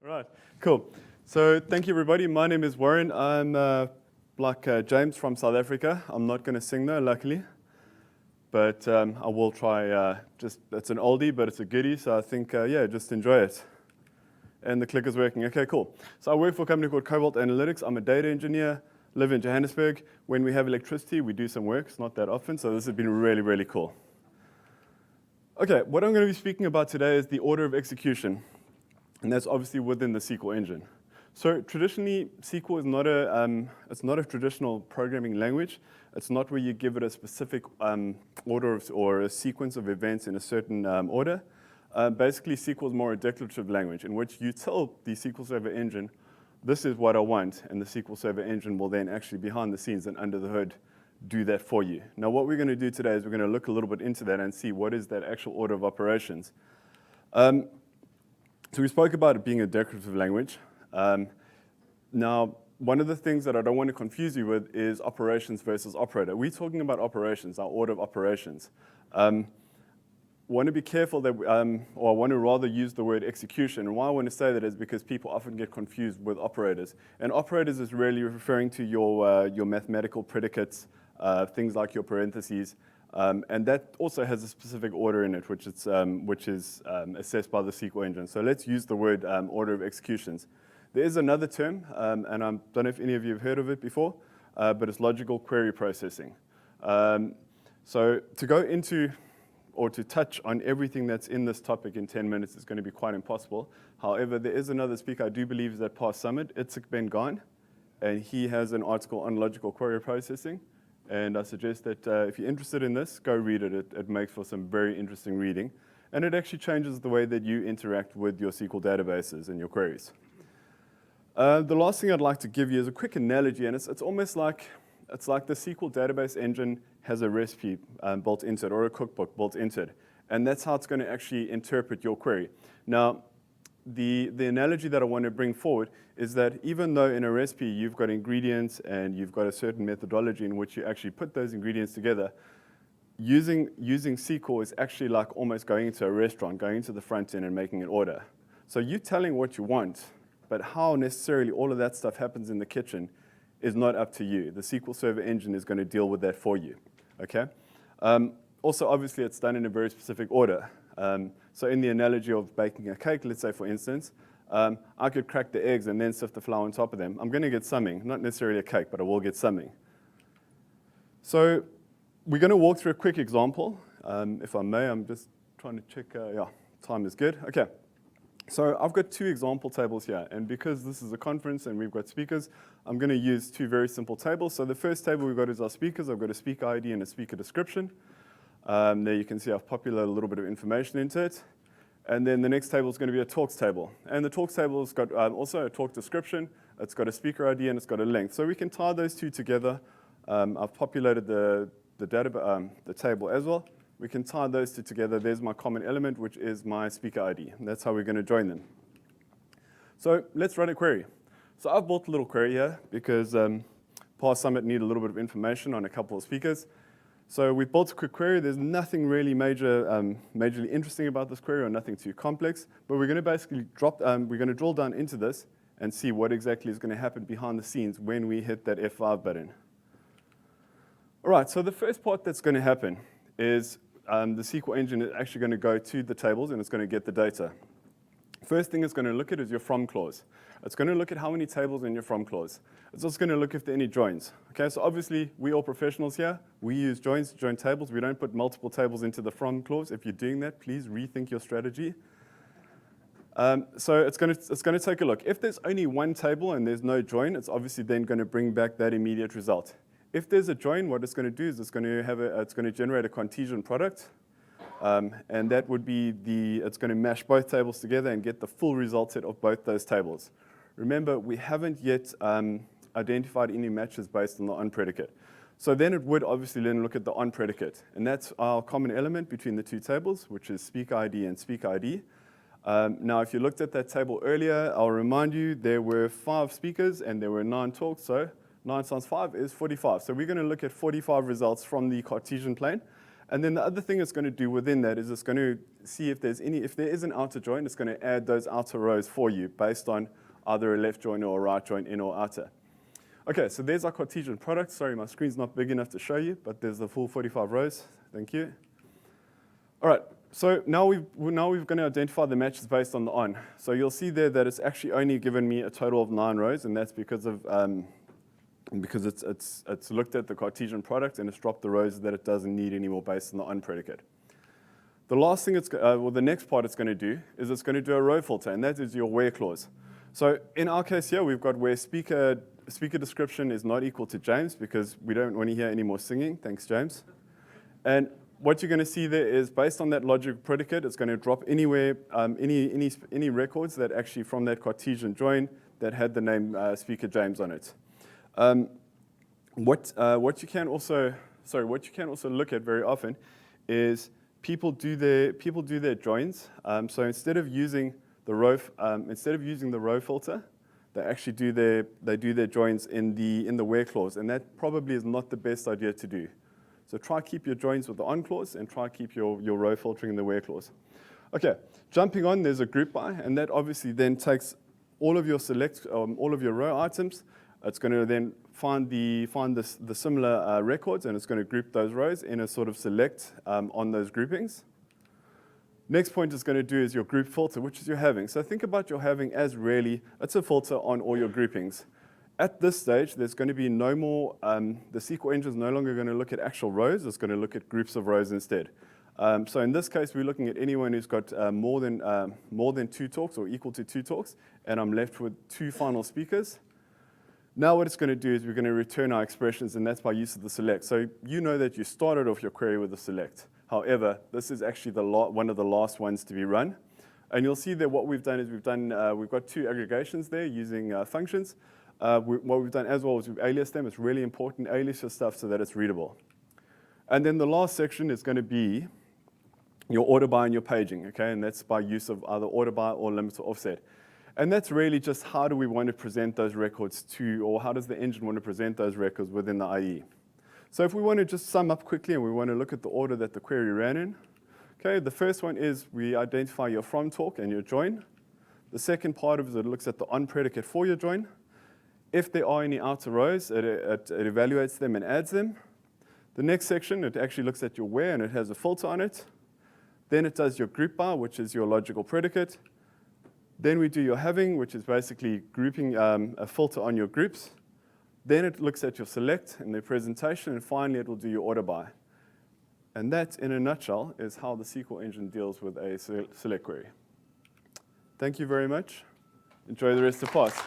All right, cool. So thank you, everybody. My name is Warren. I'm like James from South Africa. I'm not going to sing though, luckily, but I will try. It's an oldie, but it's a goodie. So I think, yeah, just enjoy it. And the clicker's working. Okay, cool. So I work for a company called Cobalt Analytics. I'm a data engineer. Live in Johannesburg. When we have electricity, we do some work. It's not that often, so this has been really, really cool. Okay, what I'm going to be speaking about today is the order of execution. And that's obviously within the SQL engine. So traditionally, SQL is it's not a traditional programming language. It's not where you give it a specific order or a sequence of events in a certain order. Basically, SQL is more a declarative language in which you tell the SQL Server engine, this is what I want, and the SQL Server engine will then actually behind the scenes and under the hood do that for you. Now, what we're going to do today is we're going to look a little bit into that and see what is that actual order of operations. So we spoke about it being a declarative language. Now, one of the things that I don't want to confuse you with is operations versus operator. We're talking about operations, our order of operations. Want to be careful that, or I want to rather use the word execution. And why I want to say that is because people often get confused with operators. And operators is really referring to your mathematical predicates, things like your parentheses. And that also has a specific order in it, which is assessed by the SQL engine. So let's use the word order of executions. There is another term, and I don't know if any of you have heard of it before, but it's logical query processing. So to go into or to touch on everything that's in this topic in 10 minutes is going to be quite impossible. However, there is another speaker I do believe is at PASS Summit, Itzhak Ben-Ghan, and he has an article on logical query processing. And I suggest that if you're interested in this, go read it. It makes for some very interesting reading. And it actually changes the way that you interact with your SQL databases and your queries. The last thing I'd like to give you is a quick analogy, and it's almost like the SQL database engine has a recipe built into it or a cookbook built into it. And that's how it's going to actually interpret your query. Now, the analogy that I want to bring forward is that even though in a recipe you've got ingredients and you've got a certain methodology in which you actually put those ingredients together, using SQL is actually like almost going into a restaurant, going into the front end and making an order. So you're telling what you want, but how necessarily all of that stuff happens in the kitchen is not up to you. The SQL Server engine is going to deal with that for you. Okay? Also, obviously, it's done in a very specific order. So in the analogy of baking a cake, let's say, for instance, I could crack the eggs and then sift the flour on top of them. I'm going to get something, not necessarily a cake, but I will get something. So we're going to walk through a quick example. If I may, I'm just trying to check. Yeah, time is good. Okay. So I've got two example tables here. And because this is a conference and we've got speakers, I'm going to use two very simple tables. So the first table we've got is our speakers. I've got a speaker ID and a speaker description. There you can see I've populated a little bit of information into it. And then the next table is going to be a talks table. And the talks table has got also a talk description. It's got a speaker ID and it's got a length. So we can tie those two together. I've populated the table as well. We can tie those two together. There's my common element, which is my speaker ID. And that's how we're going to join them. So let's run a query. So I've built a little query here because PASS Summit need a little bit of information on a couple of speakers. So we built a quick query. There's nothing really majorly interesting about this query or nothing too complex. But we're going to basically we're going to drill down into this and see what exactly is going to happen behind the scenes when we hit that F5 button. All right, so the first part that's going to happen is the SQL engine is actually going to go to the tables and it's going to get the data. First thing it's going to look at is your from clause. It's going to look at how many tables in your from clause. It's also going to look if there are any joins. Okay, so obviously we all professionals here. We use joins to join tables. We don't put multiple tables into the from clause. If you're doing that, please rethink your strategy. So it's going to take a look. If there's only one table and there's no join, it's obviously then going to bring back that immediate result. If there's a join, what it's going to do is it's going to generate a Cartesian product. And that would be it's going to mash both tables together and get the full result set of both those tables. Remember, we haven't yet identified any matches based on the on predicate. So then it would obviously then look at the on predicate. And that's our common element between the two tables, which is speaker ID and speaker ID. Now, if you looked at that table earlier, I'll remind you there were 5 speakers and there were 9 talks. So 9 times 5 is 45. So we're going to look at 45 results from the Cartesian plane. And then the other thing it's going to do within that is it's going to see if there is an outer join, it's going to add those outer rows for you based on either a left join or a right join, in or outer. Okay, so there's our Cartesian product. Sorry, my screen's not big enough to show you, but there's the full 45 rows. Thank you. All right, so now we're going to identify the matches based on the on. So you'll see there that it's actually only given me a total of 9 rows, and that's because of because it's looked at the Cartesian product and it's dropped the rows that it doesn't need anymore based on the on predicate. The last thing the next part it's going to do is it's going to do a row filter, and that is your where clause. So in our case here, we've got where speaker description is not equal to James because we don't want to hear any more singing. Thanks, James. And what you're going to see there is based on that logic predicate, it's going to drop anywhere, any records that actually from that Cartesian join that had the name speaker James on it. What you can also look at very often is people do their joins. So instead of using the row filter, they actually do their joins in the where clause, and that probably is not the best idea to do. So try keep your joins with the on clause and try keep your row filtering in the where clause. Okay, jumping on, there's a group by, and that obviously then takes all of your all of your row items. It's going to then find the similar records, and it's going to group those rows in a sort of select on those groupings. Next point it's going to do is your group filter, which is your having. So think about your having as really, it's a filter on all your groupings. At this stage, there's going to be no more, the SQL engine is no longer going to look at actual rows, it's going to look at groups of rows instead. So in this case, we're looking at anyone who's got more than 2 talks or equal to 2 talks, and I'm left with 2 final speakers. Now what it's going to do is we're going to return our expressions, and that's by use of the select. So you know that you started off your query with a select. However, this is actually one of the last ones to be run. And you'll see that what we've done is we've got 2 aggregations there using functions. What we've done as well is we've aliased them. It's really important, alias your stuff so that it's readable. And then the last section is going to be your order by and your paging, okay? And that's by use of either order by or limit or offset. And that's really just how do we want to present those records to, or how does the engine want to present those records within the IE. So if we want to just sum up quickly and we want to look at the order that the query ran in, okay, the first one is we identify your from talk and your join. The second part of it looks at the on predicate for your join. If there are any outer rows, it evaluates them and adds them. The next section, it actually looks at your where and it has a filter on it. Then it does your group by, which is your logical predicate. Then we do your having, which is basically grouping a filter on your groups. Then it looks at your select and the presentation, and finally it will do your order by. And that, in a nutshell, is how the SQL engine deals with a select query. Thank you very much. Enjoy the rest of the class.